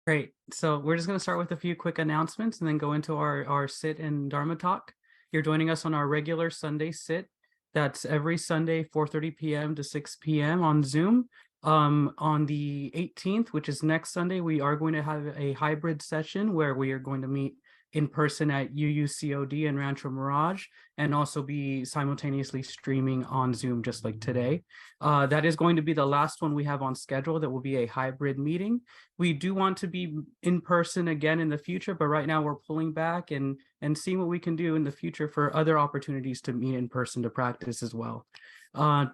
Great. So we're just going to start with a few quick announcements and then go into our sit and Dharma talk. You're joining us on our regular Sunday sit. That's every Sunday, 4:30 p.m. to 6 p.m. on Zoom. On the 18th, which is next Sunday, we are going to have a hybrid session where we are going to meet in person at UUCOD in Rancho Mirage and also be simultaneously streaming on Zoom just like today. That is going to be the last one we have on schedule. That will be a hybrid meeting. We do want to be in person again in the future, but right now we're pulling back and seeing what we can do in the future for other opportunities to meet in person to practice as well.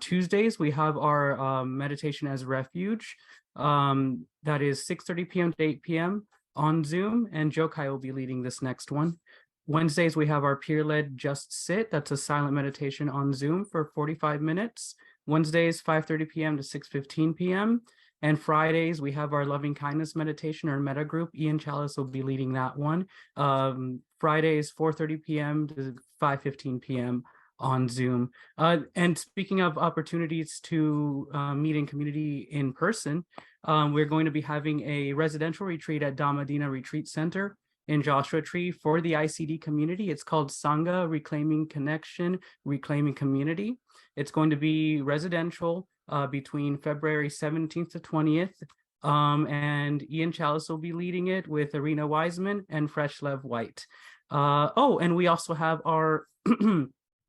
Tuesdays, we have our meditation as refuge. That is 6:30 p.m. to 8 p.m. on Zoom, and Jokai will be leading this next one. Wednesdays, we have our peer-led Just Sit. That's a silent meditation on Zoom for 45 minutes. Wednesdays, 5:30 p.m. to 6:15 p.m. And Fridays, we have our loving kindness meditation or meta group. Ian Challis will be leading that one. Fridays, 4:30 p.m. to 5:15 p.m. on Zoom. And speaking of opportunities to meet in community in person, we're going to be having a residential retreat at Dhammadina Retreat Center in Joshua Tree for the ICD community. It's called Sangha, Reclaiming Connection, Reclaiming Community. It's going to be residential between February 17th to 20th. And Ian Chalice will be leading it with Arena Wiseman and Freshlev White. And we also have our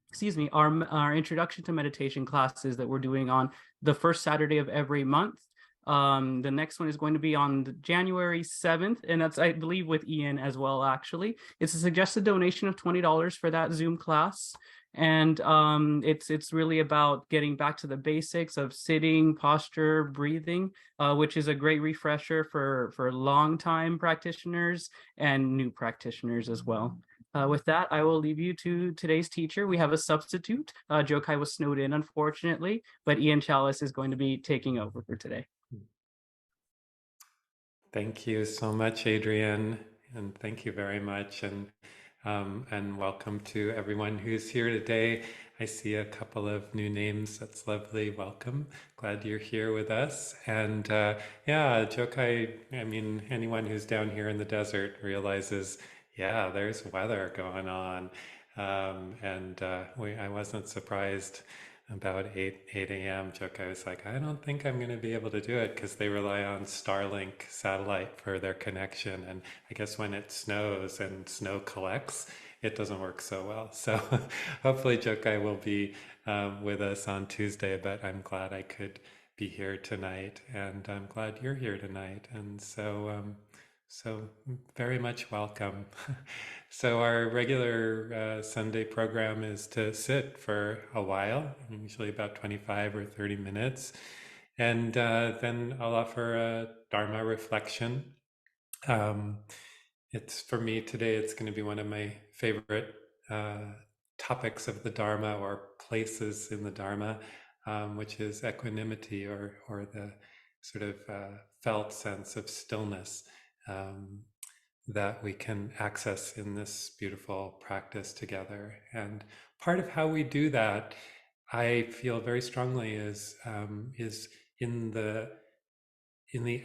excuse me, our introduction to meditation classes that we're doing on the first Saturday of every month. The next one is going to be on January 7th, and that's, I believe, with Ian as well, actually. It's a suggested donation of $20 for that Zoom class. And it's really about getting back to the basics of sitting, posture, breathing, which is a great refresher for long-time practitioners and new practitioners as well. With that, I will leave you to today's teacher. We have a substitute. Jokai was snowed in, unfortunately, but Ian Chalice is going to be taking over for today. Thank you so much, Adrian, and thank you very much, and welcome to everyone who's here today. I see a couple of new names. That's lovely. Welcome. Glad you're here with us. And yeah, Jokai, I mean, anyone who's down here in the desert realizes, yeah, there's weather going on. I wasn't surprised about 8 a.m. Jokai was like, I don't think I'm going to be able to do it because they rely on Starlink satellite for their connection. And I guess when it snows and snow collects, it doesn't work so well. So hopefully Jokai will be with us on Tuesday, but I'm glad I could be here tonight, and I'm glad you're here tonight. And so very much welcome. So our regular Sunday program is to sit for a while, usually about 25 or 30 minutes. And then I'll offer a Dharma reflection. It's for me today, it's going to be one of my favorite topics of the Dharma, or places in the Dharma, which is equanimity, or the sort of felt sense of stillness that we can access in this beautiful practice together. And part of how we do that, I feel very strongly, is in the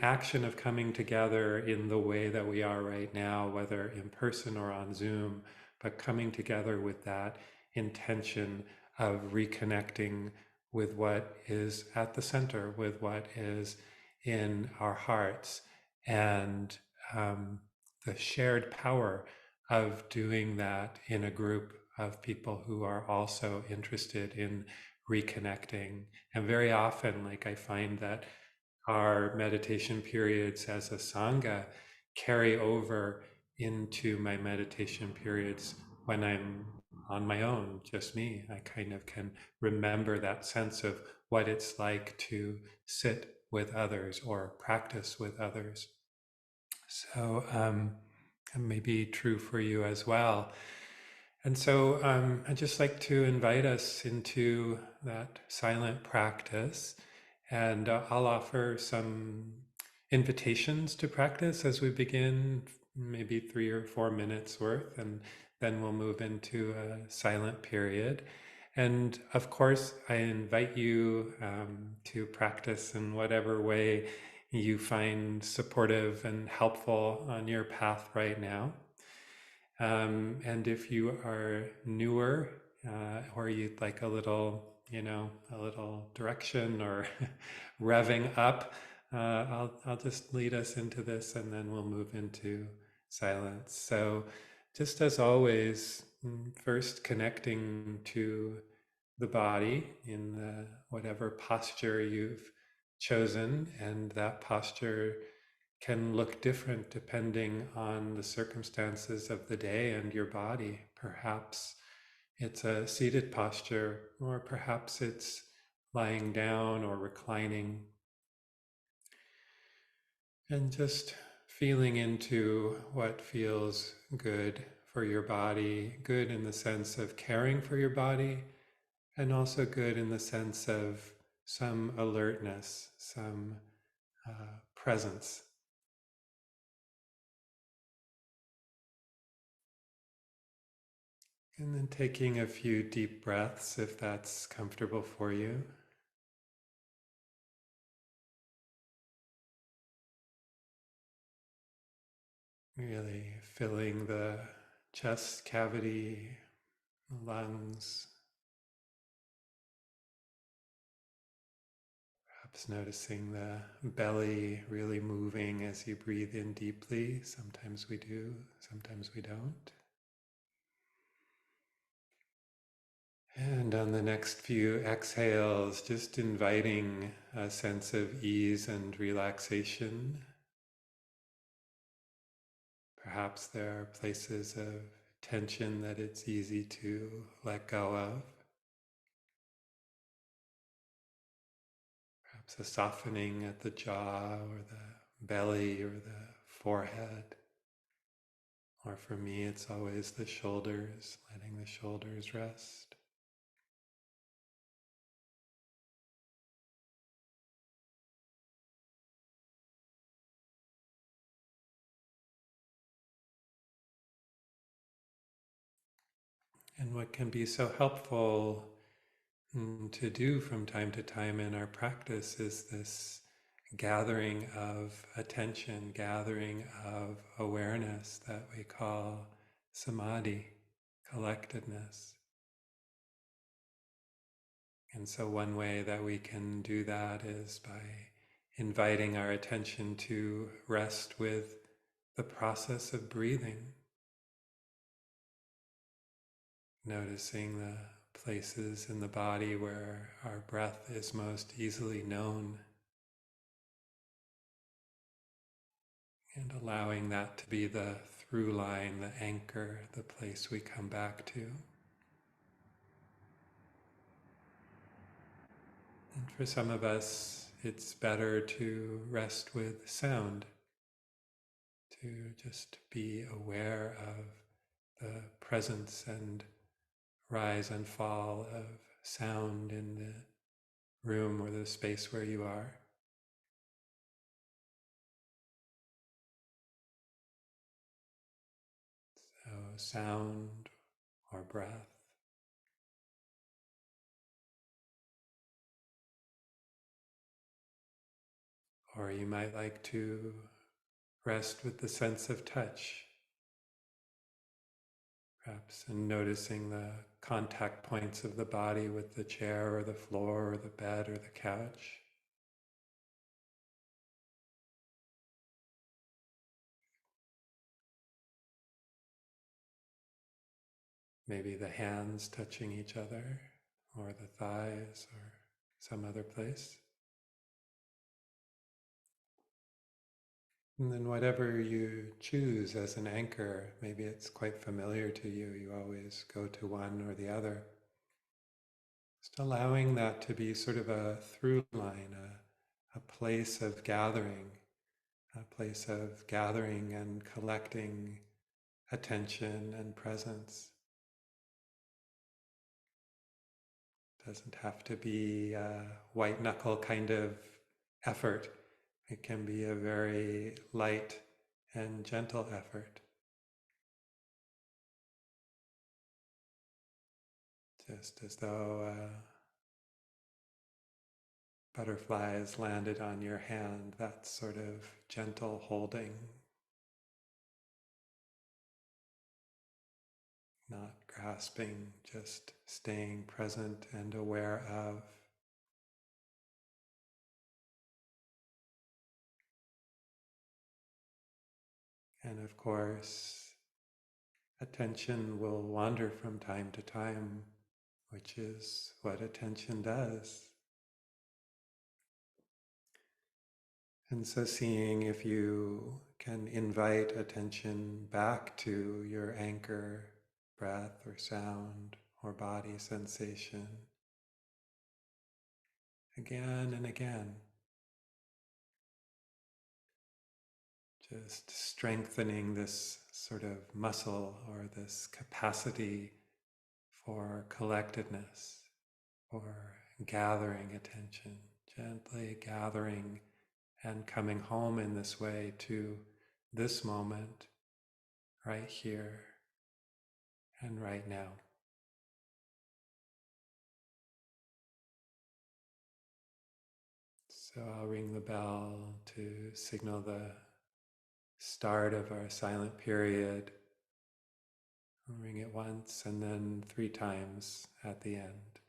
action of coming together in the way that we are right now, whether in person or on Zoom, but coming together with that intention of reconnecting with what is at the center, with what is in our hearts, and the shared power of doing that in a group of people who are also interested in reconnecting. And very often, like, I find that our meditation periods as a sangha carry over into my meditation periods when I'm on my own, just me. I kind of can remember that sense of what it's like to sit with others or practice with others. So it may be true for you as well. And so I'd just like to invite us into that silent practice. And I'll offer some invitations to practice as we begin, maybe 3 or 4 minutes worth, and then we'll move into a silent period. And of course, I invite you to practice in whatever way you find supportive and helpful on your path right now. And if you are newer, or you'd like a little, a little direction or revving up, I'll just lead us into this and then we'll move into silence. So, just as always, first connecting to the body in whatever posture you've chosen, and that posture can look different depending on the circumstances of the day and your body. Perhaps it's a seated posture, or perhaps it's lying down or reclining. And just feeling into what feels good for your body, good in the sense of caring for your body, and also good in the sense of some alertness, some presence. And then taking a few deep breaths if that's comfortable for you. Really filling the chest cavity, lungs, perhaps noticing the belly really moving as you breathe in deeply. Sometimes we do, sometimes we don't. And on the next few exhales, just inviting a sense of ease and relaxation. Perhaps there are places of tension that it's easy to let go of. Perhaps a softening at the jaw or the belly or the forehead. Or for me, it's always the shoulders, letting the shoulders rest. And what can be so helpful to do from time to time in our practice is this gathering of attention, gathering of awareness that we call samadhi, collectedness. And so, one way that we can do that is by inviting our attention to rest with the process of breathing, noticing the places in the body where our breath is most easily known, and allowing that to be the through line, the anchor, the place we come back to. And for some of us, it's better to rest with sound, to just be aware of the presence and rise and fall of sound in the room or the space where you are. So, sound or breath. Or you might like to rest with the sense of touch, perhaps, and noticing the contact points of the body with the chair or the floor or the bed or the couch. Maybe the hands touching each other, or the thighs, or some other place. And then whatever you choose as an anchor, maybe it's quite familiar to you, you always go to one or the other. Just allowing that to be sort of a through line, a place of gathering, and collecting attention and presence. Doesn't have to be a white knuckle kind of effort. It can be a very light and gentle effort. Just as though butterflies landed on your hand, that sort of gentle holding, not grasping, just staying present and aware of. And of course, attention will wander from time to time, which is what attention does. And so seeing if you can invite attention back to your anchor, breath or sound or body sensation again and again, just strengthening this sort of muscle or this capacity for collectedness, for gathering attention, gently gathering and coming home in this way to this moment, right here and right now. So I'll ring the bell to signal the start of our silent period. I'll ring it once and then 3 times at the end.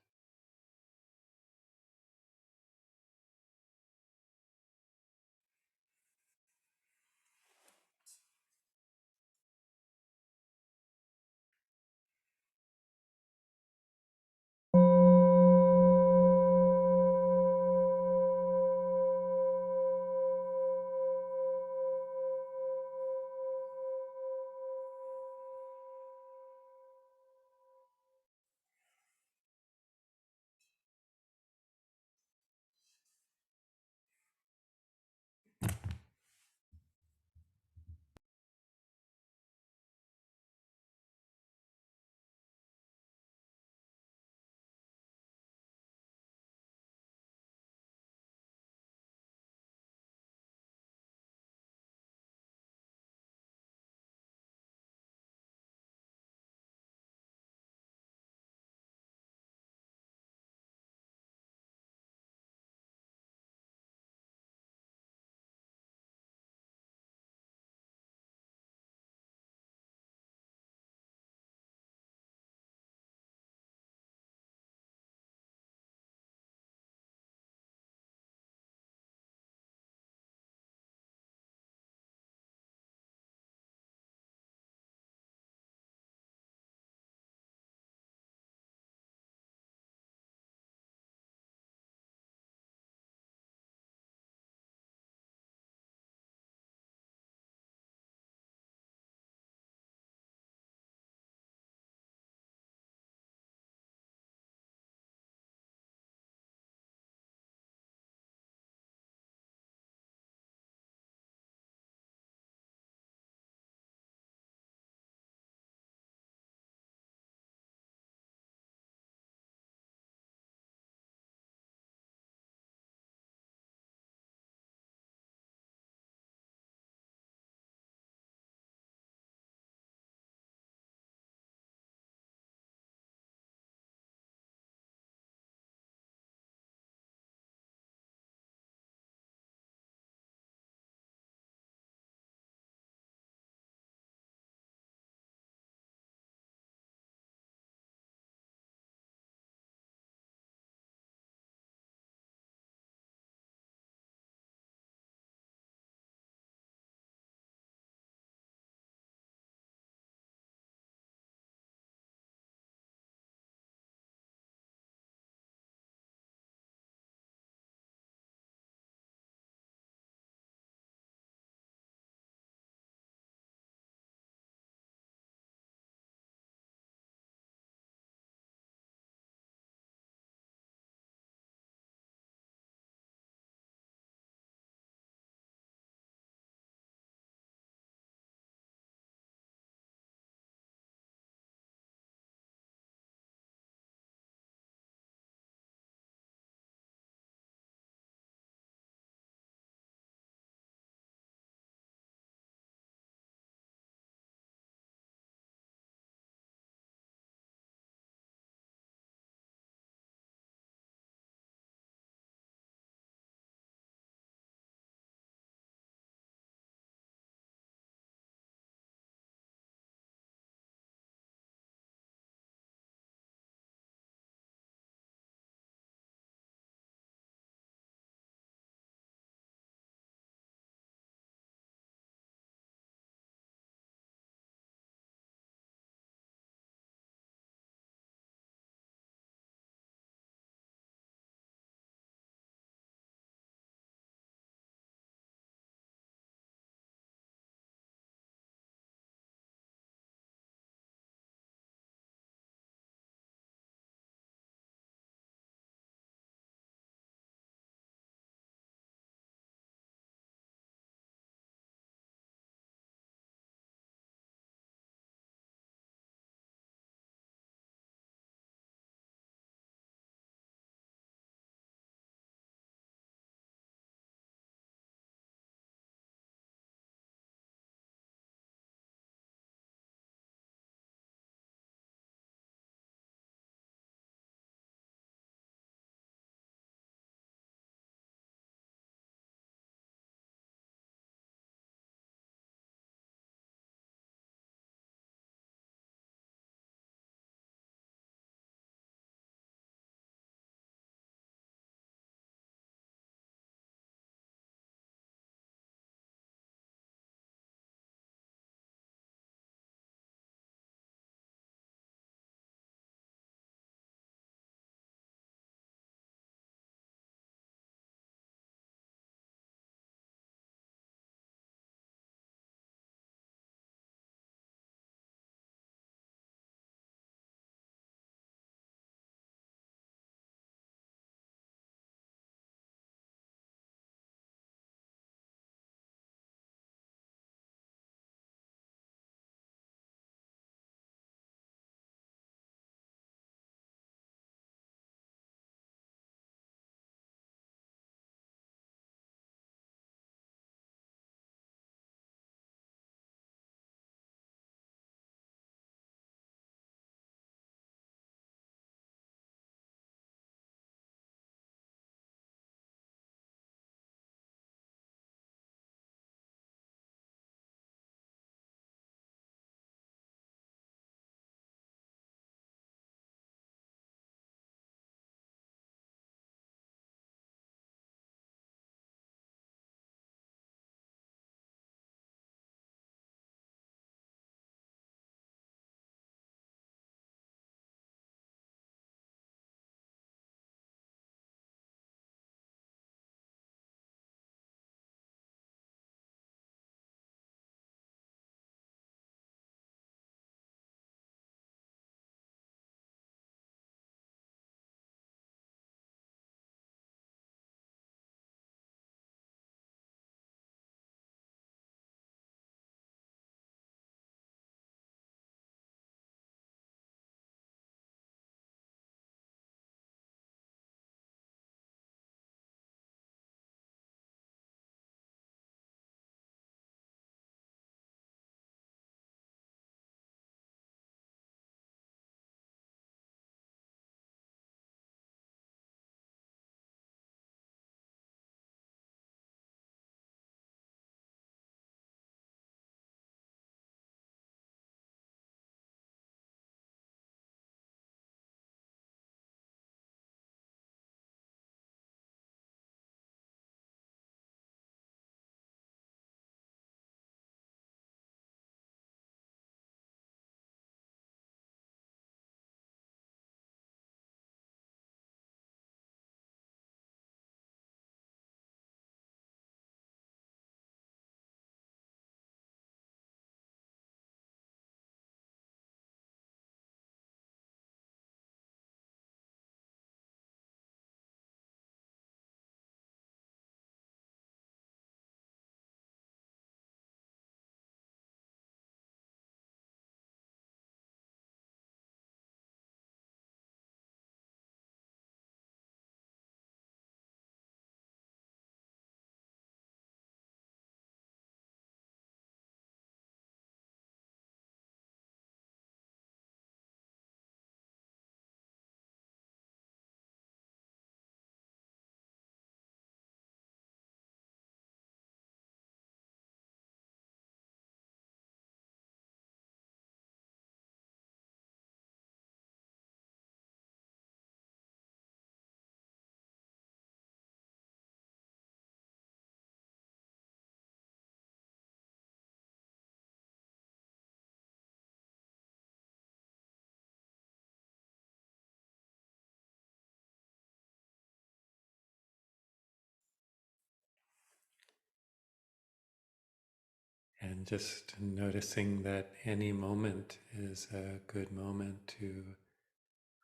And just noticing that any moment is a good moment to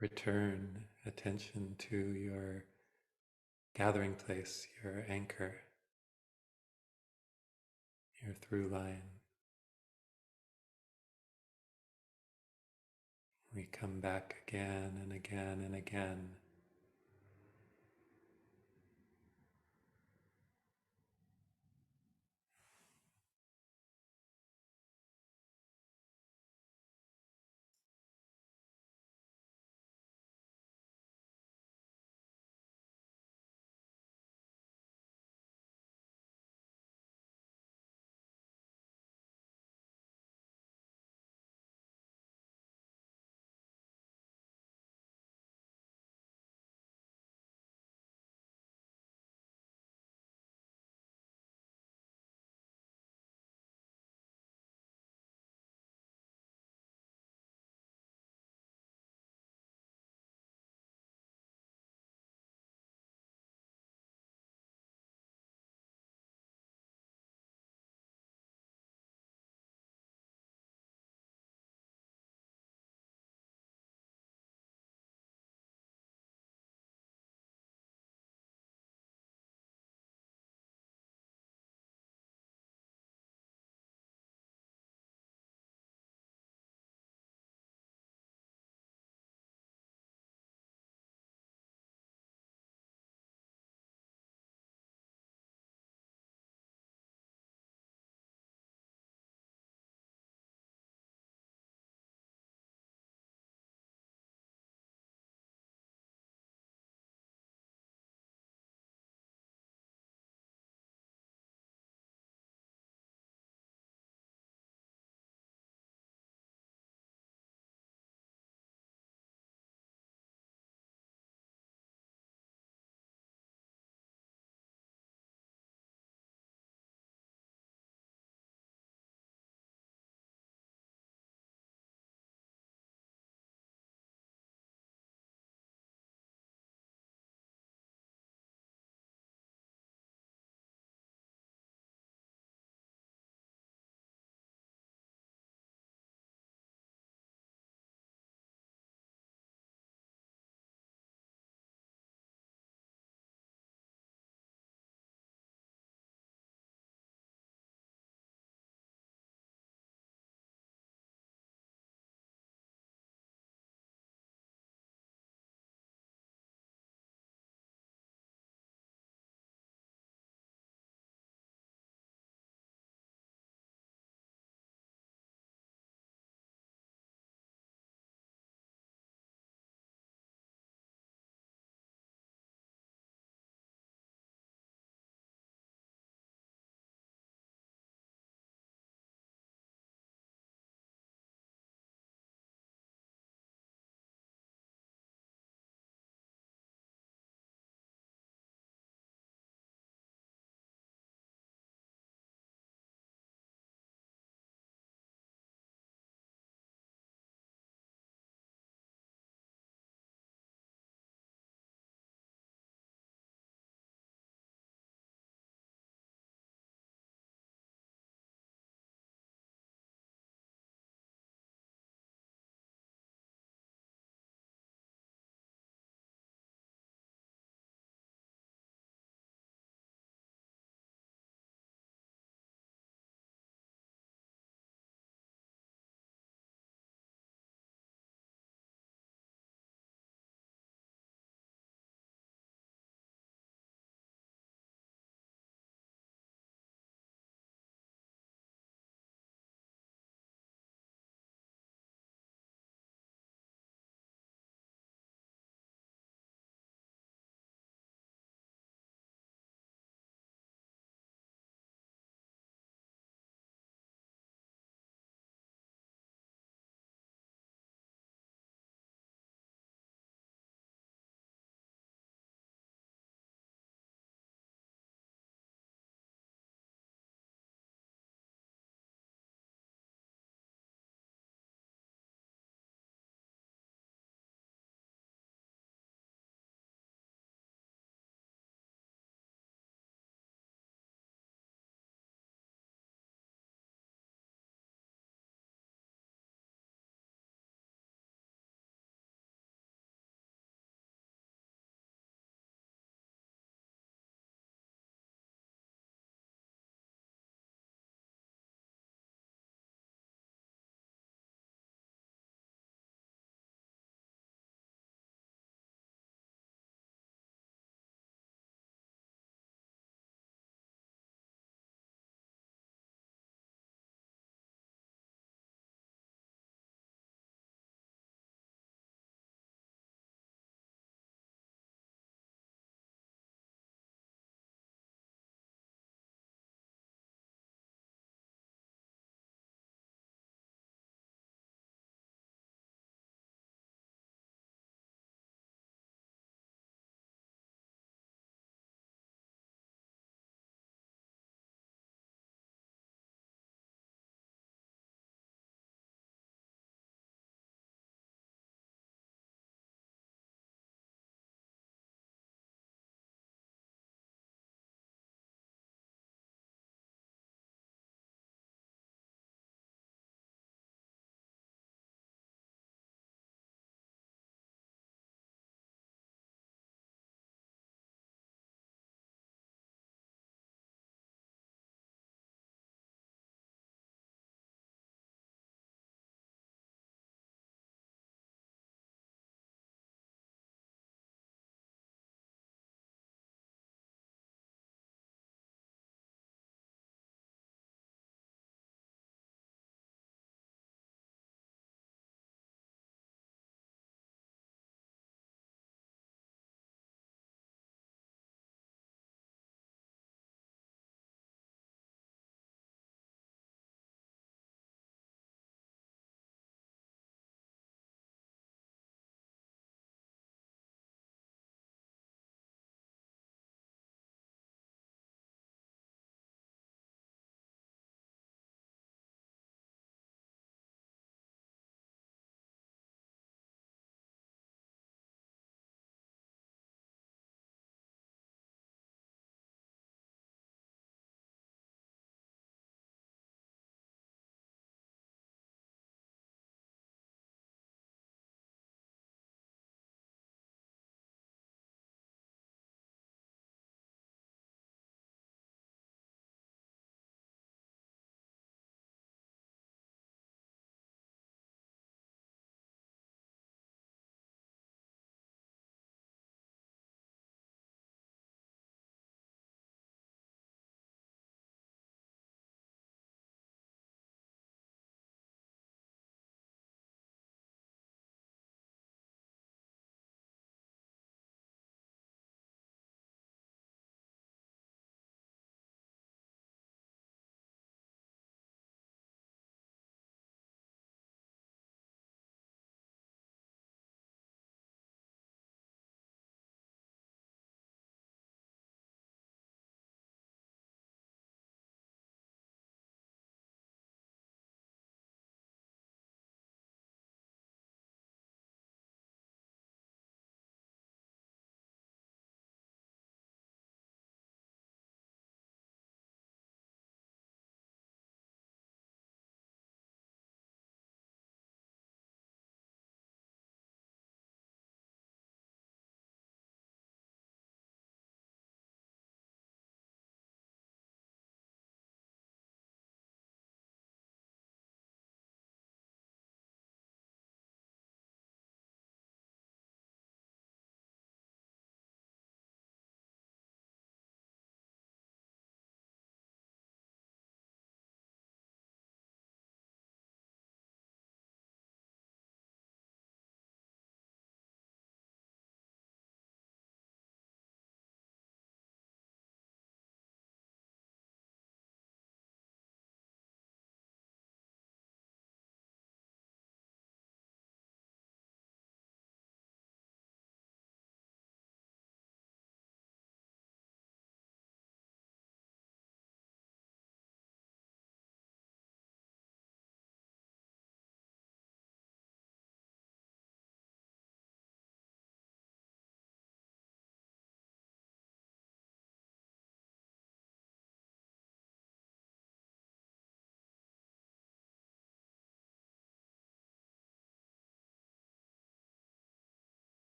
return attention to your gathering place, your anchor, your through line. We come back again and again and again.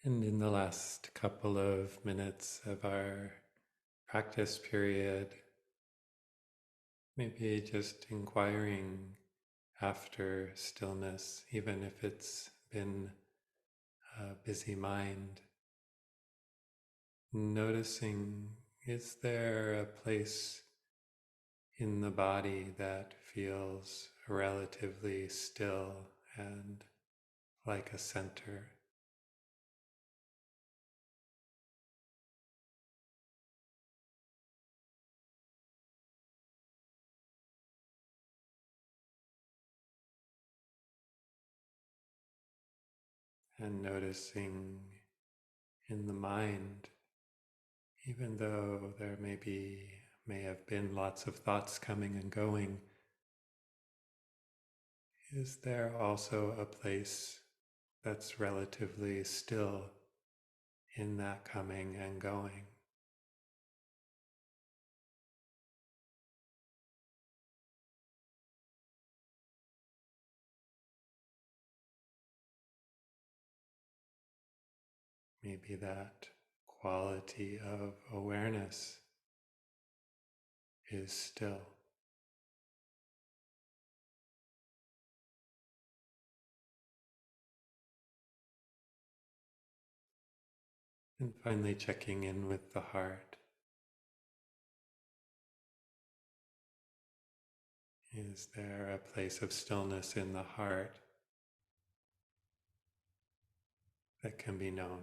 And in the last couple of minutes of our practice period, maybe just inquiring after stillness, even if it's been a busy mind, noticing, is there a place in the body that feels relatively still and like a center? And noticing in the mind, even though there may have been lots of thoughts coming and going, is there also a place that's relatively still in that coming and going? Maybe that quality of awareness is still. And finally, checking in with the heart. Is there a place of stillness in the heart that can be known?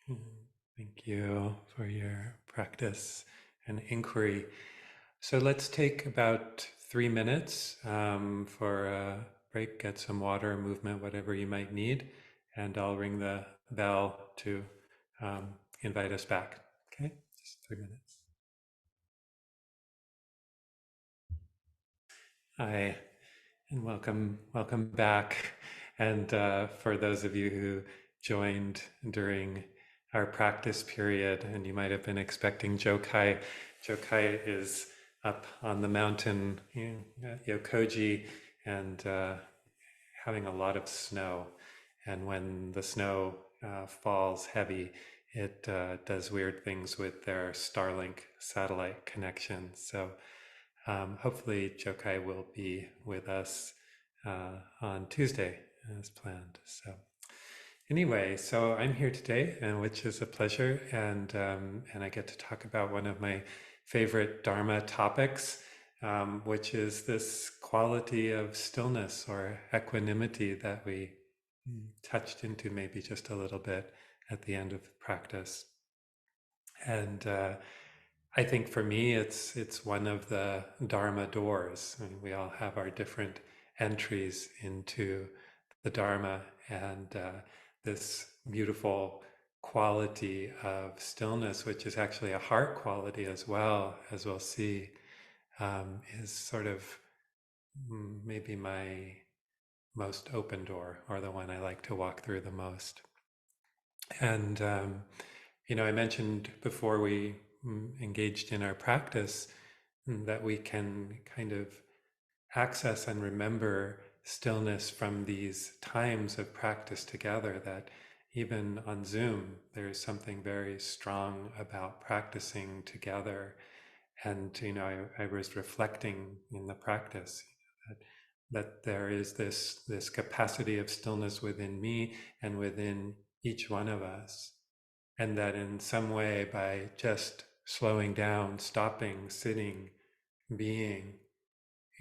Mm, thank you for your practice and inquiry. So let's take about 3 minutes for a break, get some water, movement, whatever you might need, and I'll ring the bell to um, invite us back. Okay, just 3 minutes. Hi, and welcome back. And for those of you who joined during our practice period, and you might have been expecting Jokai. Jokai is up on the mountain, Yokoji, and having a lot of snow. And when the snow falls heavy, it does weird things with their Starlink satellite connection. So hopefully, Jokai will be with us on Tuesday as planned. So, anyway, so I'm here today, and which is a pleasure, and I get to talk about one of my favorite Dharma topics, which is this quality of stillness or equanimity that we touched into maybe just a little bit at the end of practice. And I think for me, it's one of the Dharma doors. I mean, we all have our different entries into the Dharma, and this beautiful quality of stillness, which is actually a heart quality as well, as we'll see, is sort of maybe my most open door, or the one I like to walk through the most. And I mentioned before we engaged in our practice that we can kind of access and remember stillness from these times of practice together, that even on Zoom, there's something very strong about practicing together. And, I was reflecting in the practice that, that there is this capacity of stillness within me and within each one of us. And that in some way, by just slowing down, stopping, sitting, being.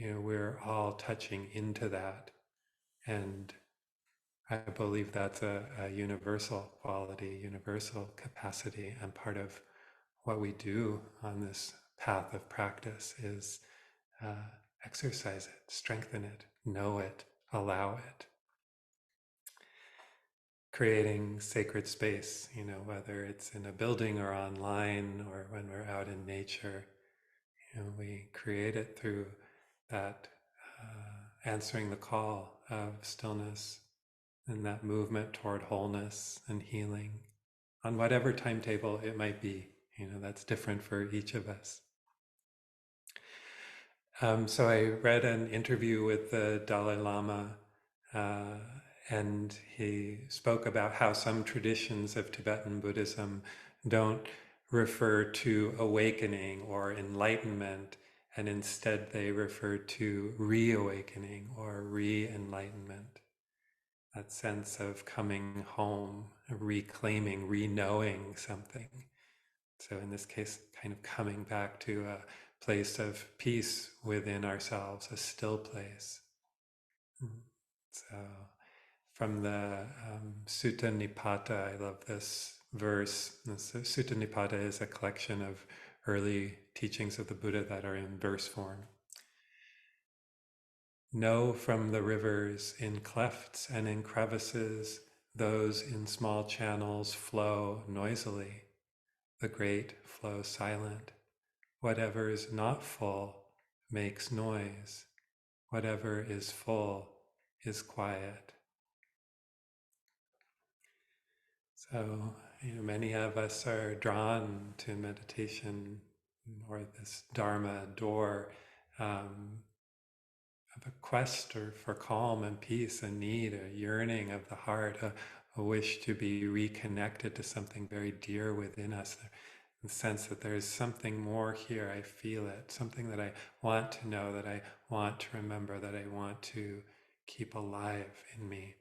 We're all touching into that. And I believe that's a universal quality, universal capacity, and part of what we do on this path of practice is exercise it, strengthen it, know it, allow it. Creating sacred space, whether it's in a building or online or when we're out in nature, we create it through that answering the call of stillness and that movement toward wholeness and healing on whatever timetable it might be. That's different for each of us. So I read an interview with the Dalai Lama, and he spoke about how some traditions of Tibetan Buddhism don't refer to awakening or enlightenment, and instead they refer to reawakening or re-enlightenment. That sense of coming home, reclaiming, re-knowing something. So in this case, kind of coming back to a place of peace within ourselves, a still place. So from the Sutta Nipata, I love this verse. The Sutta Nipata is a collection of early teachings of the Buddha that are in verse form. Know from the rivers in clefts and in crevices, those in small channels flow noisily. The great flow silent. Whatever is not full makes noise. Whatever is full is quiet. So, many of us are drawn to meditation or this Dharma door, of a quest for calm and peace, a need, a yearning of the heart, a wish to be reconnected to something very dear within us. The sense that there is something more here, I feel it, something that I want to know, that I want to remember, that I want to keep alive in me.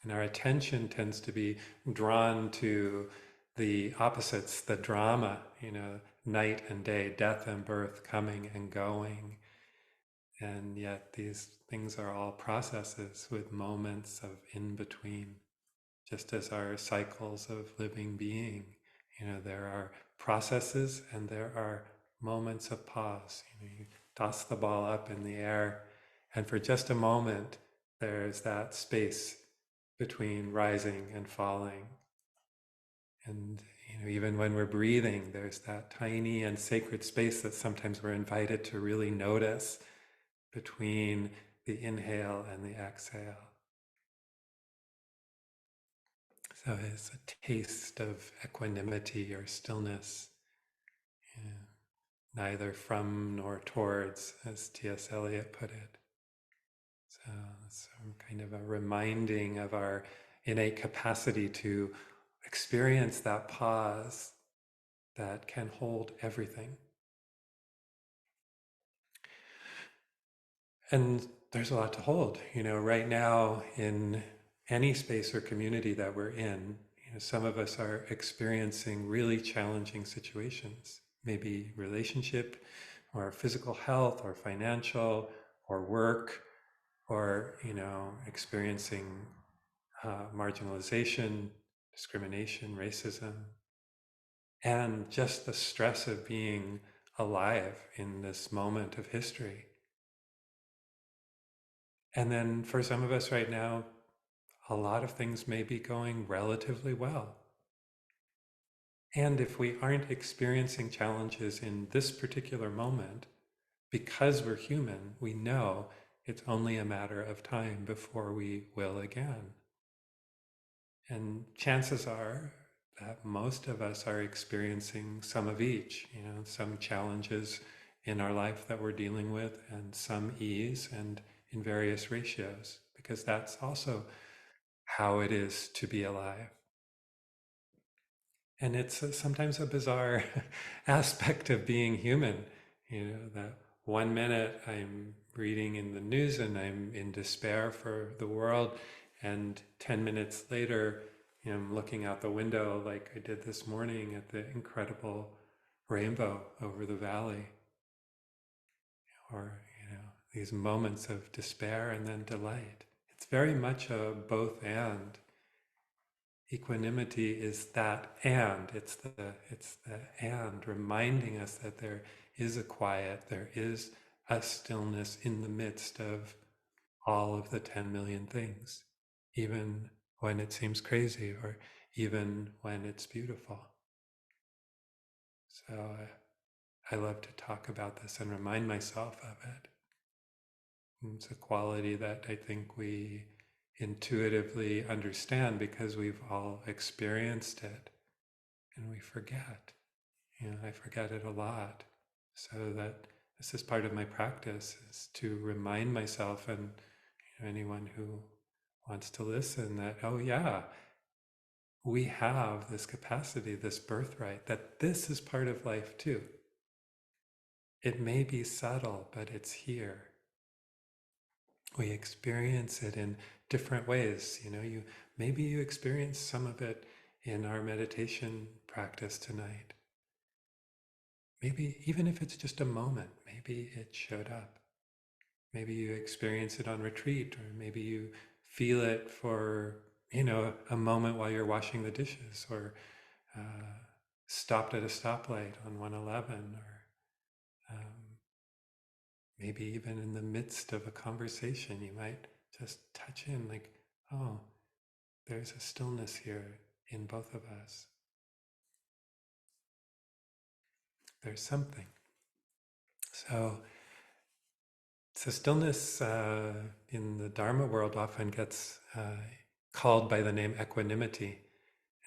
And our attention tends to be drawn to the opposites, the drama, night and day, death and birth, coming and going. And yet these things are all processes with moments of in between, just as our cycles of living being. There are processes and there are moments of pause. You toss the ball up in the air, and for just a moment, there's that space between rising and falling. And even when we're breathing, there's that tiny and sacred space that sometimes we're invited to really notice between the inhale and the exhale. So it's a taste of equanimity or stillness, neither from nor towards, as T.S. Eliot put it. So it's kind of a reminding of our innate capacity to experience that pause that can hold everything. And there's a lot to hold. Right now in any space or community that we're in, some of us are experiencing really challenging situations, maybe relationship or physical health or financial or work, or experiencing marginalization, discrimination, racism, and just the stress of being alive in this moment of history. And then for some of us right now, a lot of things may be going relatively well. And if we aren't experiencing challenges in this particular moment, because we're human, we know it's only a matter of time before we will again. And chances are that most of us are experiencing some of each, some challenges in our life that we're dealing with, and some ease, and in various ratios, because that's also how it is to be alive. And it's sometimes a bizarre aspect of being human, that 1 minute I'm reading in the news and I'm in despair for the world, and 10 minutes later, I'm looking out the window like I did this morning at the incredible rainbow over the valley, or these moments of despair and then delight. It's very much a both and. Equanimity is that and. It's the and, reminding us that there is a quiet, there is a stillness in the midst of all of the 10 million things, even when it seems crazy or even when it's beautiful. So I love to talk about this and remind myself of it. It's a quality that I think we intuitively understand because we've all experienced it, and we forget. I forget it a lot. So that this is part of my practice, is to remind myself and anyone who wants to listen that, oh yeah, we have this capacity, this birthright, that this is part of life too. It may be subtle, but it's here. We experience it in different ways. Maybe you experience some of it in our meditation practice tonight. Maybe even if it's just a moment, maybe it showed up. Maybe you experience it on retreat, or maybe you feel it for a moment while you're washing the dishes, or stopped at a stoplight on 111, or maybe even in the midst of a conversation, you might just touch in like, oh, there's a stillness here in both of us. There's something. So stillness in the Dharma world often gets called by the name equanimity.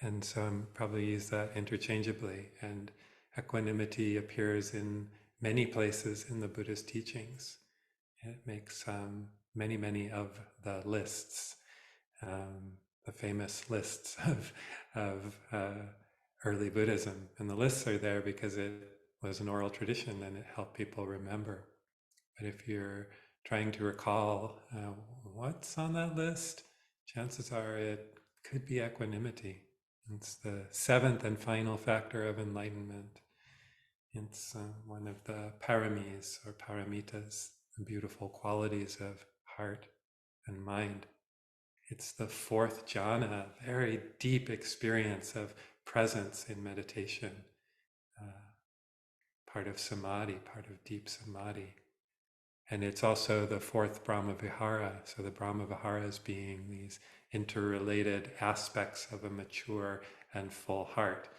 And so I'm probably use that interchangeably. And equanimity appears in many places in the Buddhist teachings. It makes many, many of the lists, the famous lists of early Buddhism. And the lists are there because it was an oral tradition and it helped people remember. But if you're trying to recall what's on that list, chances are it could be equanimity. It's the seventh and final factor of enlightenment. It's one of the paramis or paramitas, the beautiful qualities of heart and mind. It's the fourth jhana, very deep experience of presence in meditation, part of samadhi, part of deep samadhi. And it's also the fourth Brahma Vihara. So the Brahma Viharas being these interrelated aspects of a mature and full heart.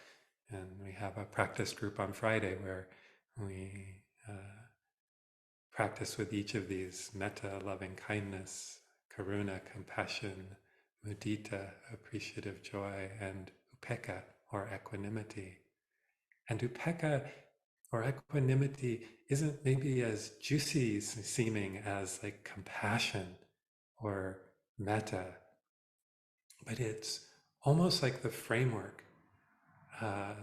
And we have a practice group on Friday where we practice with each of these: metta, loving kindness; karuna, compassion; mudita, appreciative joy; and upekkha, or equanimity. And upekkha, or equanimity, isn't maybe as juicy seeming as like compassion or metta, but it's almost like the framework uh,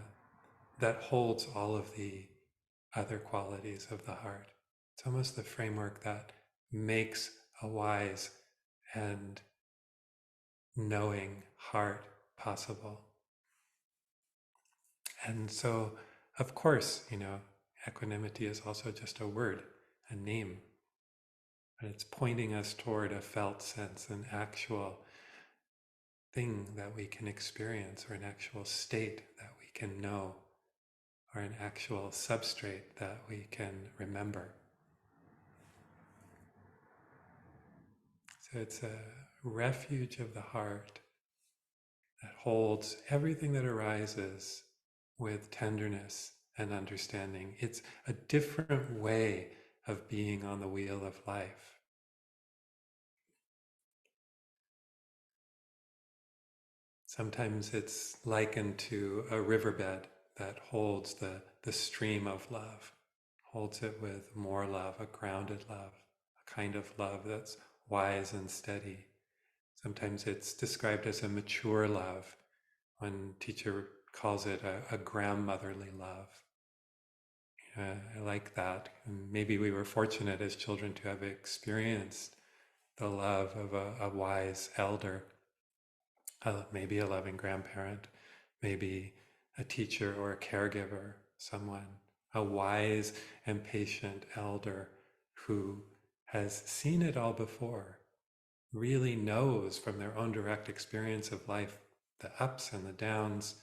that holds all of the other qualities of the heart. It's almost the framework that makes a wise and knowing heart possible. And so, of course, equanimity is also just a word, a name, but it's pointing us toward a felt sense, an actual thing that we can experience, or an actual state that we can know, or an actual substrate that we can remember. So it's a refuge of the heart that holds everything that arises with tenderness and understanding. It's a different way of being on the wheel of life. Sometimes it's likened to a riverbed that holds the stream of love, holds it with more love, a grounded love, a kind of love that's wise and steady. Sometimes it's described as a mature love. One teacher calls it a grandmotherly love. I like that. And maybe we were fortunate as children to have experienced the love of a wise elder, maybe a loving grandparent, maybe a teacher or a caregiver, someone, a wise and patient elder who has seen it all before, really knows from their own direct experience of life the ups and the downs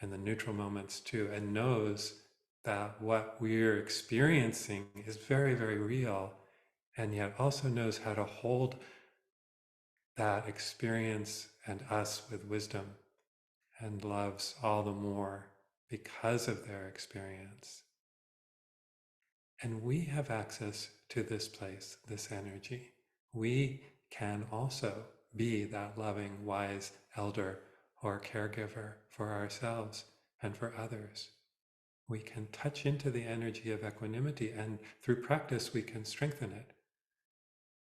and the neutral moments too, and knows that what we're experiencing is very, very real, and yet also knows how to hold that experience and us with wisdom, and loves all the more because of their experience. And we have access to this place, this energy. We can also be that loving, wise elder or caregiver for ourselves and for others. We can touch into the energy of equanimity, and through practice, we can strengthen it.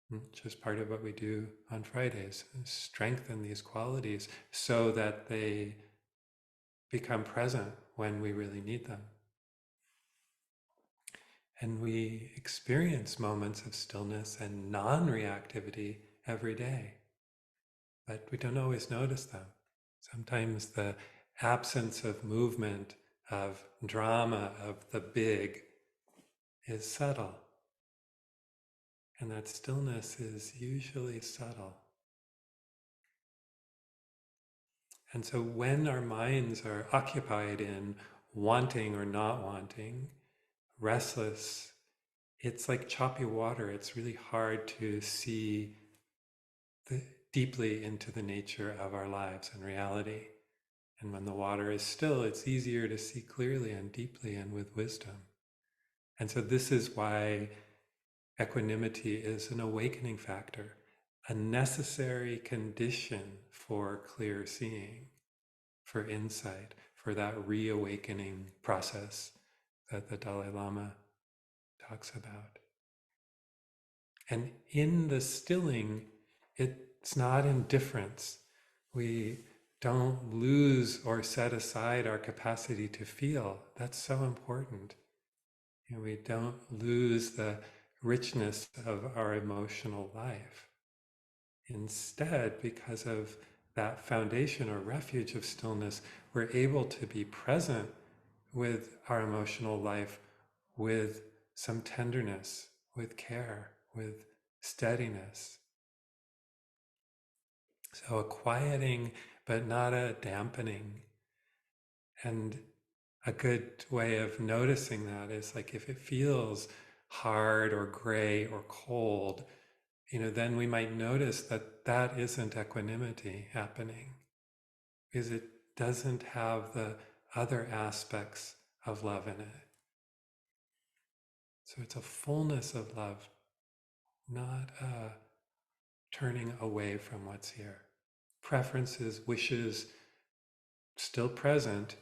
Which is part of what we do on Fridays, strengthen these qualities so that they become present when we really need them. And we experience moments of stillness and non-reactivity every day, but we don't always notice them. Sometimes the absence of movement, of drama, of the big, is subtle. And that stillness is usually subtle. And so when our minds are occupied in wanting or not wanting, restless, it's like choppy water. It's really hard to see deeply into the nature of our lives and reality. And when the water is still, it's easier to see clearly and deeply and with wisdom. And so this is why equanimity is an awakening factor, a necessary condition for clear seeing, for insight, for that reawakening process that the Dalai Lama talks about. And in the stilling, it's not indifference. We don't lose or set aside our capacity to feel. That's so important. We don't lose the richness of our emotional life. Instead, because of that foundation or refuge of stillness, we're able to be present with our emotional life with some tenderness, with care, with steadiness. So a quieting, but not a dampening. And a good way of noticing that is like if it feels hard or gray or cold, then we might notice that that isn't equanimity happening because it doesn't have the other aspects of love in it. So it's a fullness of love, not a turning away from what's here. Preferences, wishes, still present,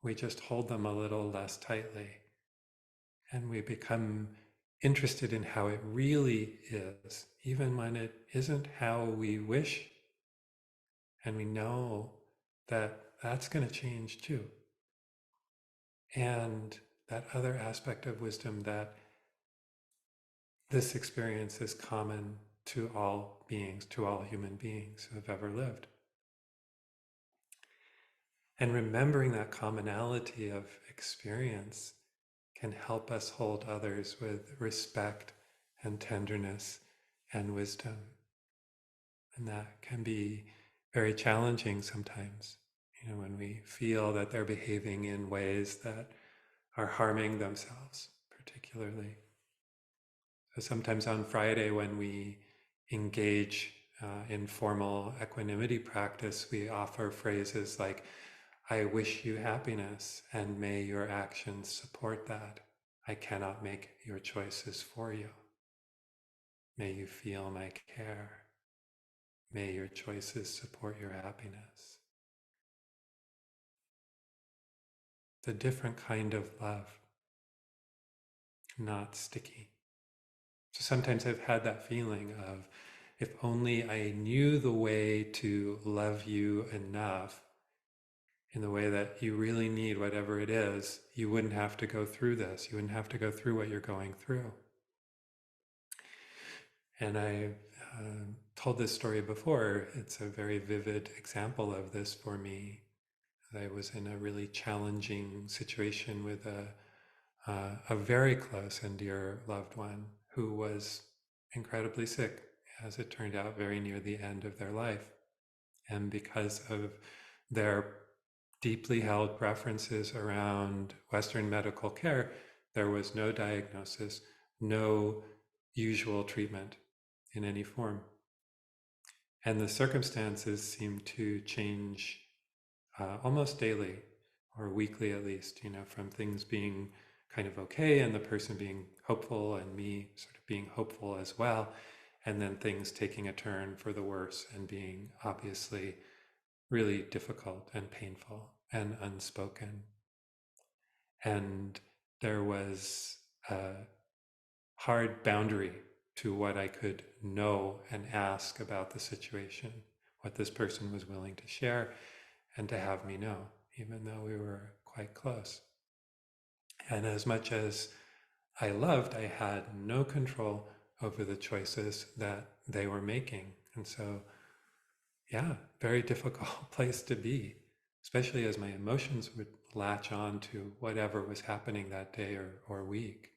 we just hold them a little less tightly. And we become interested in how it really is, even when it isn't how we wish. And we know that that's going to change too. And that other aspect of wisdom, that this experience is common to all beings, to all human beings who have ever lived. And remembering that commonality of experience can help us hold others with respect and tenderness and wisdom. And that can be very challenging sometimes, when we feel that they're behaving in ways that are harming themselves, particularly. So sometimes on Friday, when we engage in formal equanimity practice, we offer phrases like, I wish you happiness, and may your actions support that. I cannot make your choices for you. May you feel my care. May your choices support your happiness. It's a different kind of love, not sticky. So sometimes I've had that feeling of, if only I knew the way to love you enough in the way that you really need whatever it is, you wouldn't have to go through this. You wouldn't have to go through what you're going through. And I told this story before. It's a very vivid example of this for me. I was in a really challenging situation with a very close and dear loved one who was incredibly sick, as it turned out, very near the end of their life. And because of their deeply held preferences around Western medical care, there was no diagnosis, no usual treatment in any form. And the circumstances seemed to change almost daily or weekly at least, from things being kind of okay and the person being hopeful and me sort of being hopeful as well, and then things taking a turn for the worse and being obviously really difficult and painful and unspoken. And there was a hard boundary to what I could know and ask about the situation, what this person was willing to share and to have me know, even though we were quite close. And as much as I loved, I had no control over the choices that they were making. And so, yeah, very difficult place to be, especially as my emotions would latch on to whatever was happening that day or week.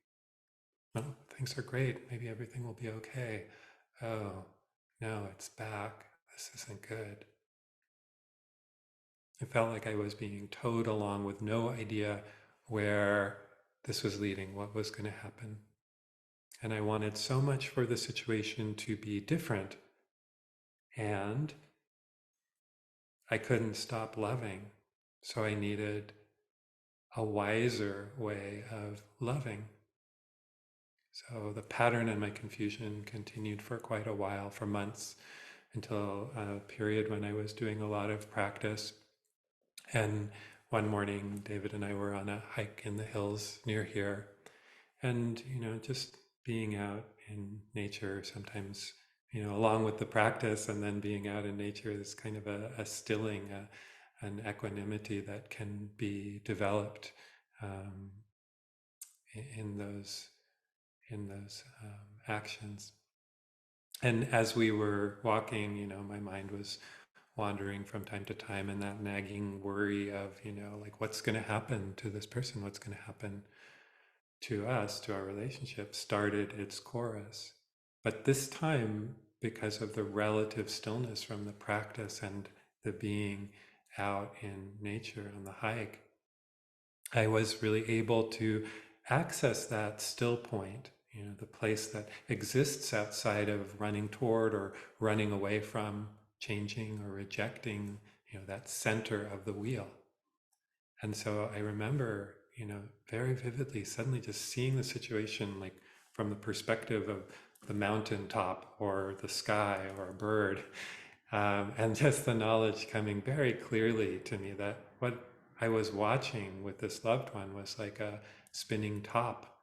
Oh, things are great. Maybe everything will be okay. Oh, no, it's back. This isn't good. It felt like I was being towed along with no idea where this was leading, what was going to happen. And I wanted so much for the situation to be different. And I couldn't stop loving. So I needed a wiser way of loving. So the pattern and my confusion continued for quite a while, for months, until a period when I was doing a lot of practice. And one morning, David and I were on a hike in the hills near here. And, just being out in nature sometimes, along with the practice and then being out in nature is kind of a stilling, an equanimity that can be developed um, in those actions. And as we were walking, my mind was wandering from time to time, and that nagging worry of, like, what's going to happen to this person? What's going to happen to us, to our relationship, started its chorus. But this time, because of the relative stillness from the practice and the being out in nature on the hike, I was really able to access that still point, the place that exists outside of running toward or running away from, changing or rejecting, that center of the wheel. And so I remember, very vividly, suddenly just seeing the situation like from the perspective of the mountaintop or the sky or a bird, and just the knowledge coming very clearly to me that what I was watching with this loved one was like a spinning top,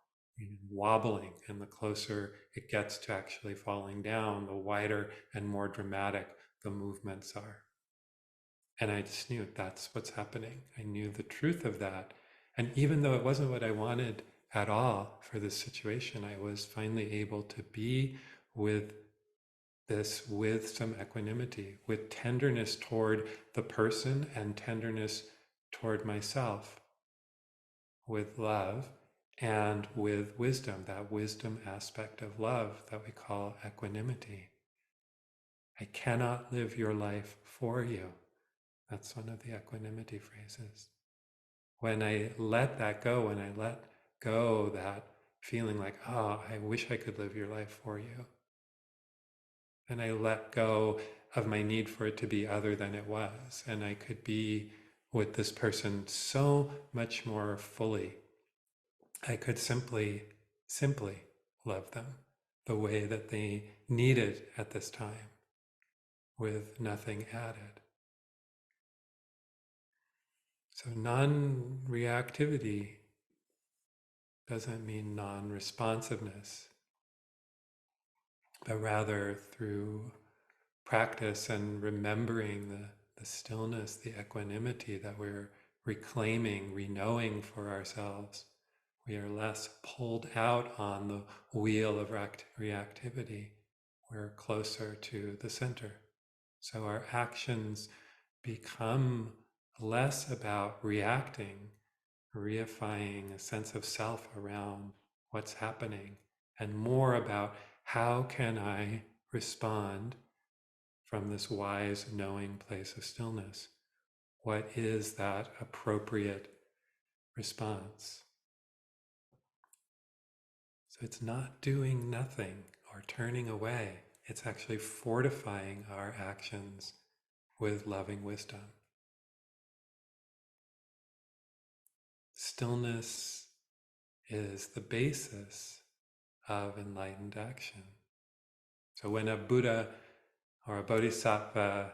wobbling, and the closer it gets to actually falling down, the wider and more dramatic the movements are. And I just knew that's what's happening. I knew the truth of that. And even though it wasn't what I wanted at all for this situation, I was finally able to be with this with some equanimity, with tenderness toward the person and tenderness toward myself, with love and with wisdom, that wisdom aspect of love that we call equanimity. I cannot live your life for you. That's one of the equanimity phrases. When I let that go, when I let go that feeling like, oh, I wish I could live your life for you, and I let go of my need for it to be other than it was, and I could be with this person so much more fully. I could simply love them the way that they needed at this time, with nothing added. So non-reactivity doesn't mean non-responsiveness, but rather through practice and remembering the stillness, the equanimity that we're reclaiming, reknowing for ourselves, we are less pulled out on the wheel of reactivity. We're closer to the center. So our actions become less about reacting, reifying a sense of self around what's happening, and more about how can I respond from this wise, knowing place of stillness. What is that appropriate response? So it's not doing nothing or turning away. It's actually fortifying our actions with loving wisdom. Stillness is the basis of enlightened action. So when a Buddha or a Bodhisattva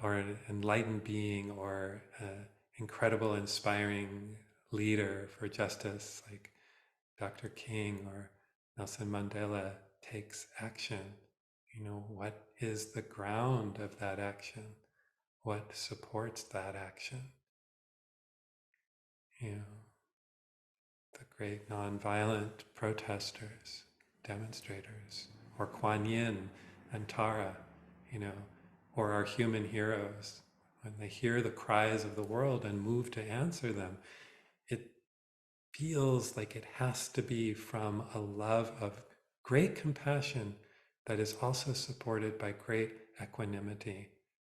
or an enlightened being or an incredible, inspiring leader for justice like Dr. King or Nelson Mandela takes action, what is the ground of that action? What supports that action? You know, the great nonviolent protesters, demonstrators, or Kuan Yin and Tara, or our human heroes. When they hear the cries of the world and move to answer them, it feels like it has to be from a love of great compassion that is also supported by great equanimity,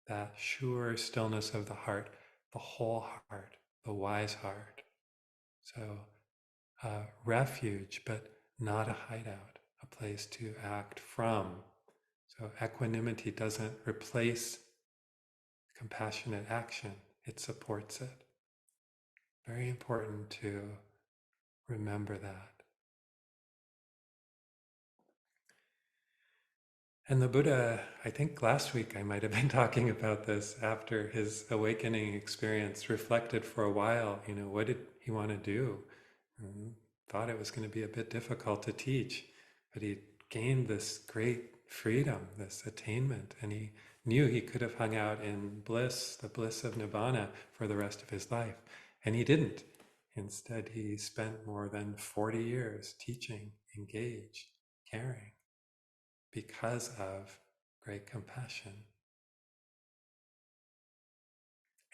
that sure stillness of the heart, the whole heart, the wise heart. So, refuge, but not a hideout, a place to act from. So, equanimity doesn't replace compassionate action, it supports it. Very important to remember that. And the Buddha, I think last week I might have been talking about this, after his awakening experience, reflected for a while, what did he want to do? Thought it was going to be a bit difficult to teach, but he gained this great freedom, this attainment, and he knew he could have hung out in bliss, the bliss of Nibbana, for the rest of his life. And he didn't. Instead, he spent more than 40 years teaching, engaged, caring, because of great compassion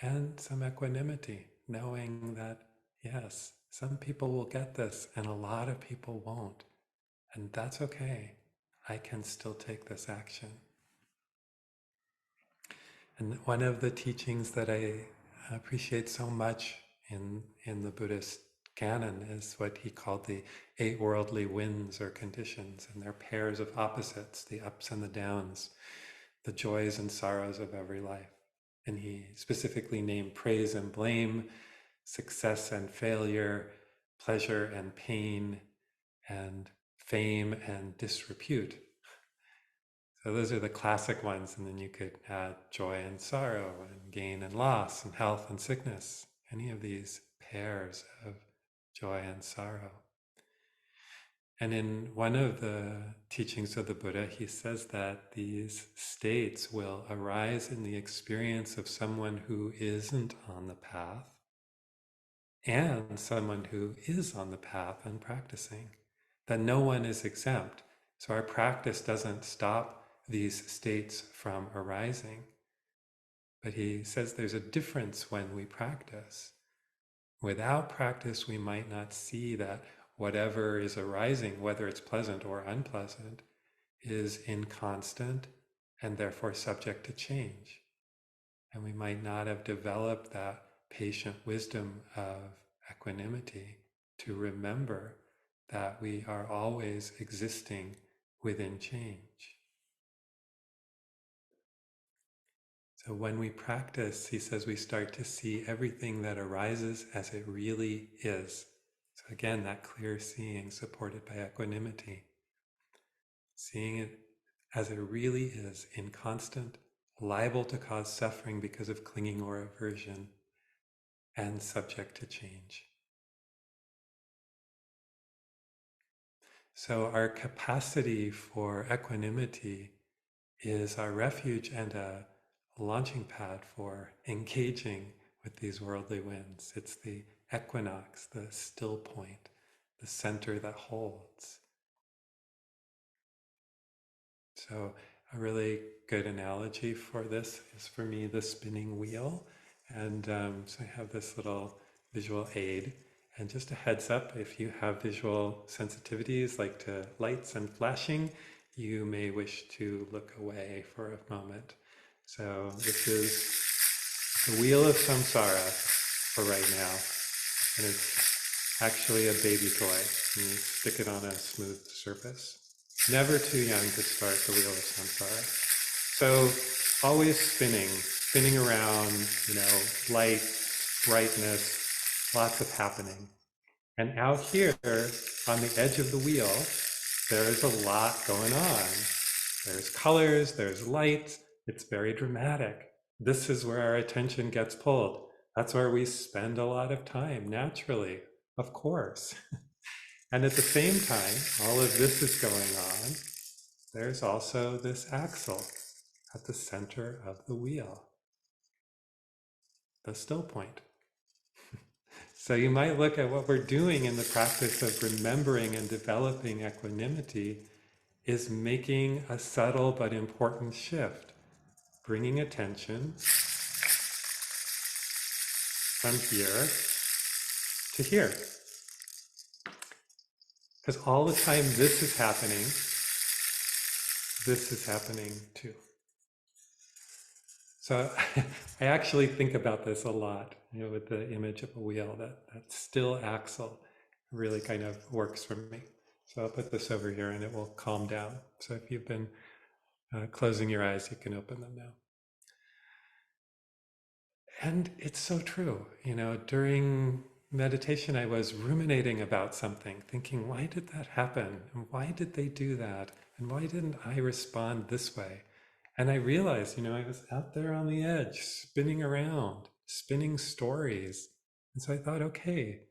and some equanimity, knowing that, yes, some people will get this and a lot of people won't. And that's okay. I can still take this action. And one of the teachings that I appreciate so much in the Buddhist canon is what he called the 8 worldly winds or conditions, and they're pairs of opposites, the ups and the downs, the joys and sorrows of every life. And he specifically named praise and blame, success and failure, pleasure and pain, and fame and disrepute. So those are the classic ones, and then you could add joy and sorrow, and gain and loss, and health and sickness, any of these pairs of joy and sorrow. And in one of the teachings of the Buddha, he says that these states will arise in the experience of someone who isn't on the path and someone who is on the path and practicing, that no one is exempt. So our practice doesn't stop these states from arising. But he says there's a difference when we practice. Without practice, we might not see that whatever is arising, whether it's pleasant or unpleasant, is inconstant and therefore subject to change. And we might not have developed that patient wisdom of equanimity to remember that we are always existing within change. So when we practice, he says, we start to see everything that arises as it really is. So again, that clear seeing supported by equanimity. Seeing it as it really is, inconstant, liable to cause suffering because of clinging or aversion, and subject to change. So our capacity for equanimity is our refuge and a launching pad for engaging with these worldly winds. It's the equinox, the still point, the center that holds. So a really good analogy for this is, for me, the spinning wheel. And so I have this little visual aid. And just a heads up, if you have visual sensitivities like to lights and flashing, you may wish to look away for a moment. So this is the wheel of samsara for right now. And it's actually a baby toy. And you stick it on a smooth surface. Never too young to start the wheel of samsara. So always spinning around, light, brightness, lots of happening. And out here on the edge of the wheel, there is a lot going on. There's colors, there's light, it's very dramatic. This is where our attention gets pulled. That's where we spend a lot of time, naturally, of course. And at the same time, all of this is going on. There's also this axle at the center of the wheel, the still point. So you might look at what we're doing in the practice of remembering and developing equanimity is making a subtle but important shift, bringing attention from here to here. Because all the time this is happening too. So I actually think about this a lot, with the image of a wheel, that still axle really kind of works for me. So I'll put this over here and it will calm down. So if you've been closing your eyes, you can open them now. And it's so true. During meditation, I was ruminating about something, thinking, why did that happen? And why did they do that? And why didn't I respond this way? And I realized, I was out there on the edge, spinning around, spinning stories. And so I thought, okay,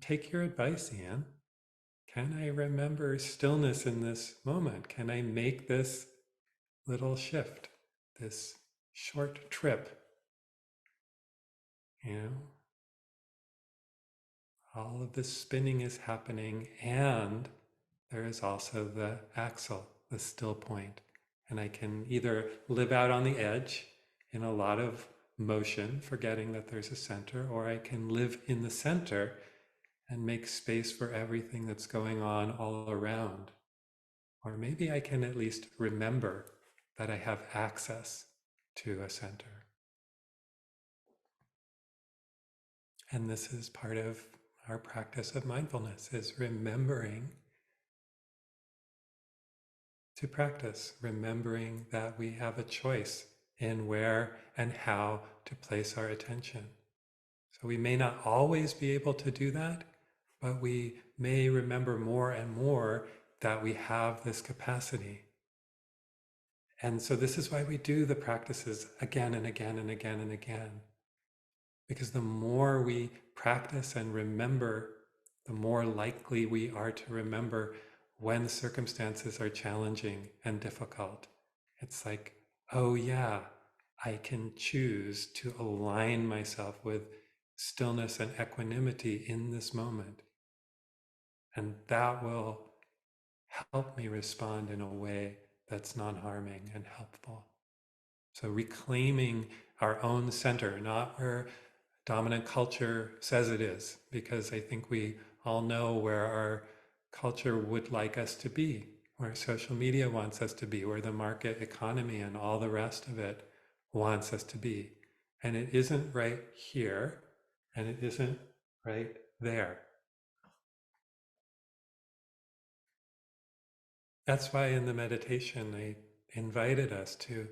take your advice, Ian. Can I remember stillness in this moment? Can I make this little shift, this short trip? All of this spinning is happening, and there is also the axle, the still point. And I can either live out on the edge in a lot of motion, forgetting that there's a center, or I can live in the center and make space for everything that's going on all around. Or maybe I can at least remember that I have access to a center. And this is part of our practice of mindfulness, is remembering to practice, remembering that we have a choice in where and how to place our attention. So we may not always be able to do that, but we may remember more and more that we have this capacity. And so this is why we do the practices again and again and again and again. Because the more we practice and remember, the more likely we are to remember when circumstances are challenging and difficult. It's like, oh yeah, I can choose to align myself with stillness and equanimity in this moment. And that will help me respond in a way that's non-harming and helpful. So reclaiming our own center, not where dominant culture says it is, because I think we all know where our culture would like us to be, where social media wants us to be, where the market economy and all the rest of it wants us to be. And it isn't right here, and it isn't right there. That's why in the meditation, I invited us to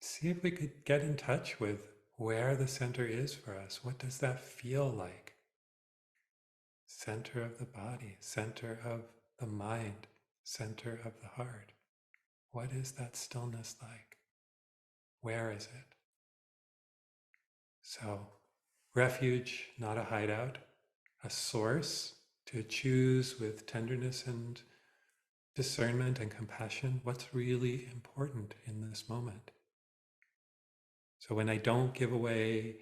see if we could get in touch with where the center is for us. What does that feel like? Center of the body, center of the mind, center of the heart. What is that stillness like? Where is it? So, refuge, not a hideout, a source to choose with tenderness and discernment and compassion what's really important in this moment. So, when I don't give away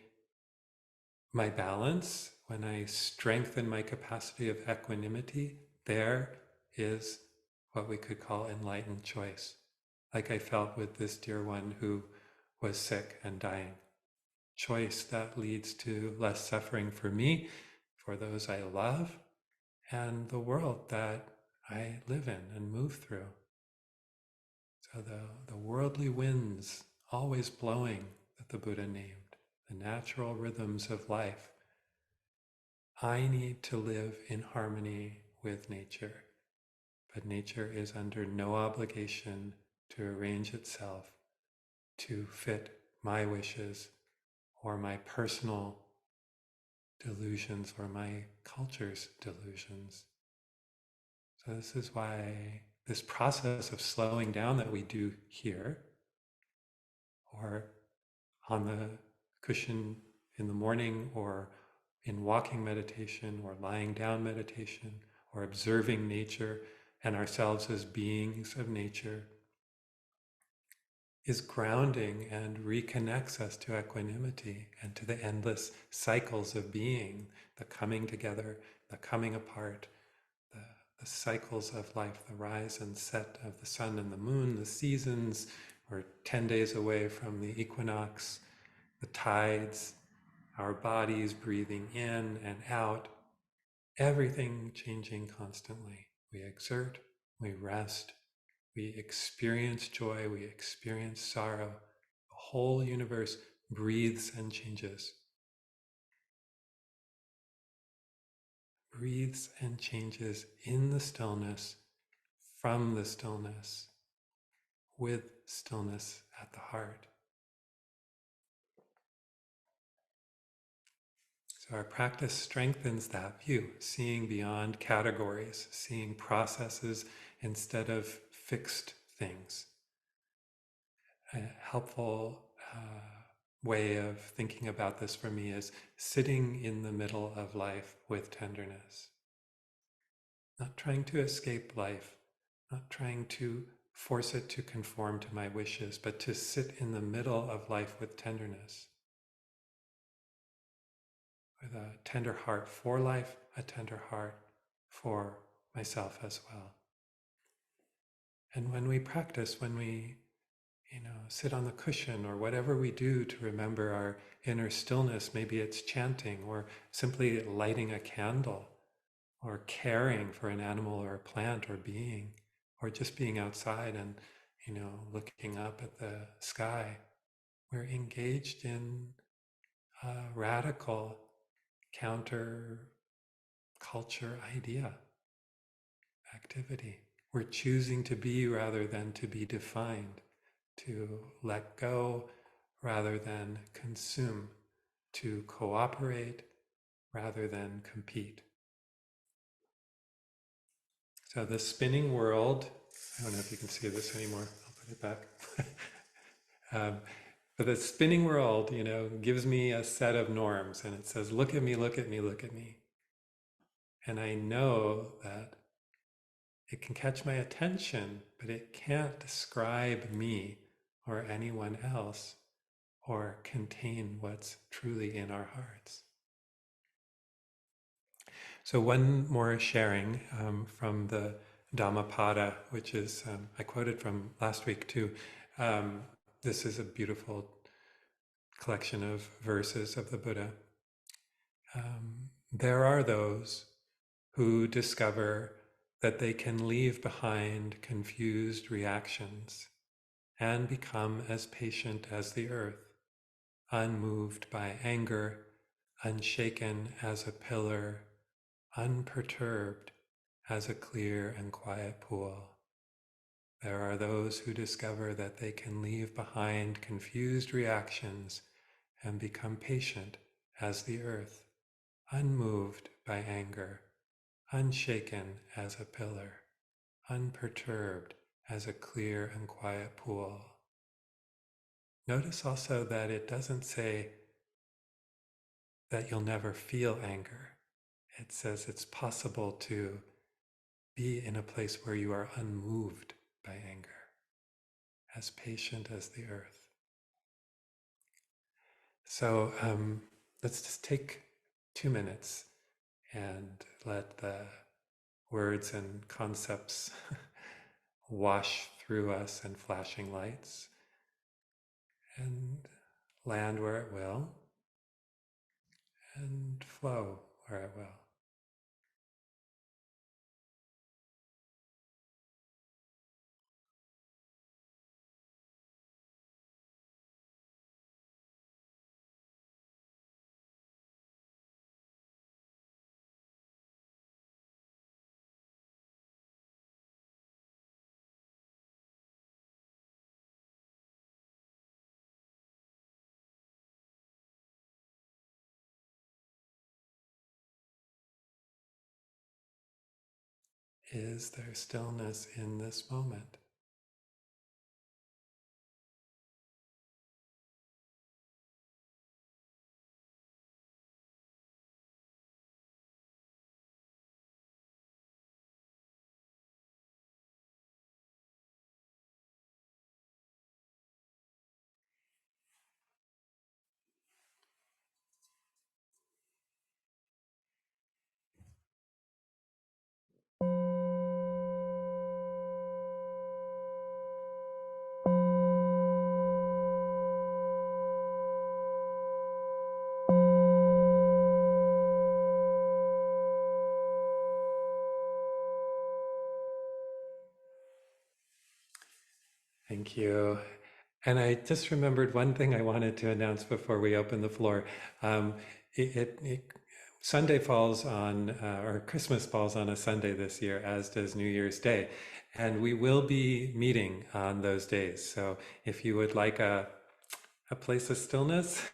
my balance, when I strengthen my capacity of equanimity, there is what we could call enlightened choice, like I felt with this dear one who was sick and dying. choice that leads to less suffering for me, for those I love, and the world that I live in and move through. So the worldly winds always blowing that the Buddha named, the natural rhythms of life. I need to live in harmony with nature, but nature is under no obligation to arrange itself to fit my wishes or my personal delusions or my culture's delusions. So this is why this process of slowing down that we do here, or on the cushion in the morning, or in walking meditation, or lying down meditation, or observing nature and ourselves as beings of nature, is grounding and reconnects us to equanimity and to the endless cycles of being, the coming together, the coming apart, the, the cycles of life, the rise and set of the sun and the moon, the seasons. We're 10 days away from the equinox, the tides, our bodies breathing in and out, everything changing constantly. We exert, we rest, we experience joy, we experience sorrow. The whole universe breathes and changes. Breathes and changes in the stillness, from the stillness, with stillness at the heart. So our practice strengthens that view, seeing beyond categories, seeing processes instead of fixed things. A helpful way of thinking about this for me is sitting in the middle of life with tenderness. Not trying to escape life, not trying to force it to conform to my wishes, but to sit in the middle of life with tenderness. With a tender heart for life, a tender heart for myself as well. And when we practice, when we sit on the cushion or whatever we do to remember our inner stillness, maybe it's chanting or simply lighting a candle or caring for an animal or a plant or being, or just being outside and, looking up at the sky. We're engaged in a radical counter culture idea, activity. We're choosing to be rather than to be defined, to let go rather than consume, to cooperate rather than compete. So the spinning world, I don't know if you can see this anymore, I'll put it back. But the spinning world, gives me a set of norms and it says, look at me, look at me, look at me. And I know that it can catch my attention, but it can't describe me or anyone else or contain what's truly in our hearts. So one more sharing from the Dhammapada, which is, I quoted from last week too. This is a beautiful collection of verses of the Buddha. There are those who discover that they can leave behind confused reactions and become as patient as the earth, unmoved by anger, unshaken as a pillar, unperturbed as a clear and quiet pool. There are those who discover that they can leave behind confused reactions and become patient as the earth, unmoved by anger, unshaken as a pillar, unperturbed as a clear and quiet pool. Notice also that it doesn't say that you'll never feel anger. It says it's possible to be in a place where you are unmoved by anger, as patient as the earth. So let's just take 2 minutes and let the words and concepts wash through us and flashing lights and land where it will. and flow where it will. Is there stillness in this moment? Thank you. And I just remembered one thing I wanted to announce before we open the floor. Um, Sunday falls on, or Christmas falls on a Sunday this year, as does New Year's Day. And we will be meeting on those days. So if you would like a place of stillness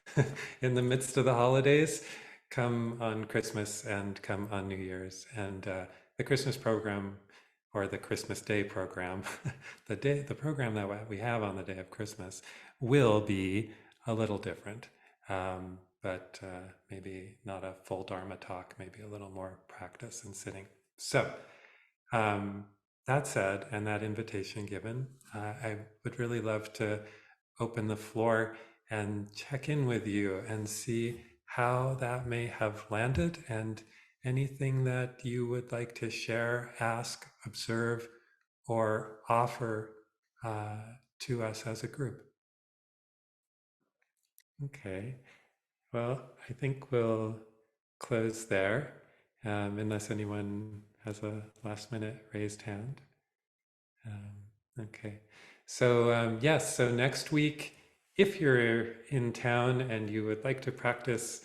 in the midst of the holidays, come on Christmas and come on New Year's. And the Christmas program, or the Christmas Day program, the program that we have on the day of Christmas will be a little different, but maybe not a full Dharma talk, maybe a little more practice and sitting. So um, that said, and that invitation given, I would really love to open the floor and check in with you and see how that may have landed, and anything that you would like to share, ask, observe, or offer uh, to us as a group. Okay, well, I think we'll close there, unless anyone has a last minute raised hand. Okay. So, yes, so next week, if you're in town and you would like to practice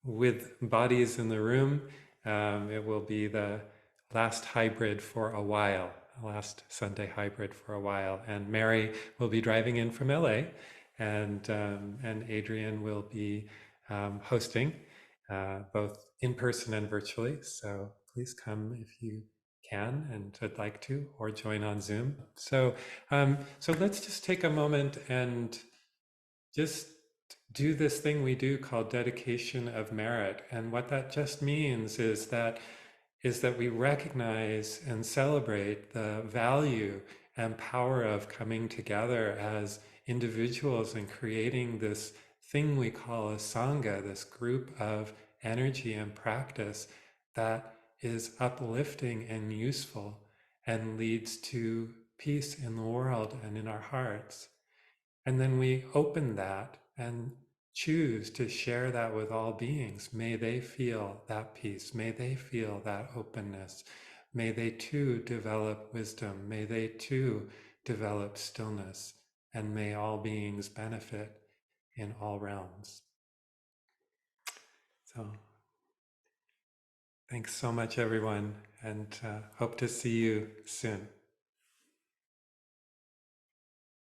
with bodies in the room, it will be the last hybrid for a while, last Sunday hybrid for a while. And Mary will be driving in from LA, and Adrian will be hosting both in person and virtually. So please come if you can and would like to, or join on Zoom. So let's just take a moment and just do this thing we do called dedication of merit. And what that just means is that we recognize and celebrate the value and power of coming together as individuals and creating this thing we call a sangha, this group of energy and practice that is uplifting and useful and leads to peace in the world and in our hearts. And then we open that and choose to share that with all beings. May they feel that peace. May they feel that openness. May they too develop wisdom. May they too develop stillness. And may all beings benefit in all realms. So thanks so much, everyone, and hope to see you soon.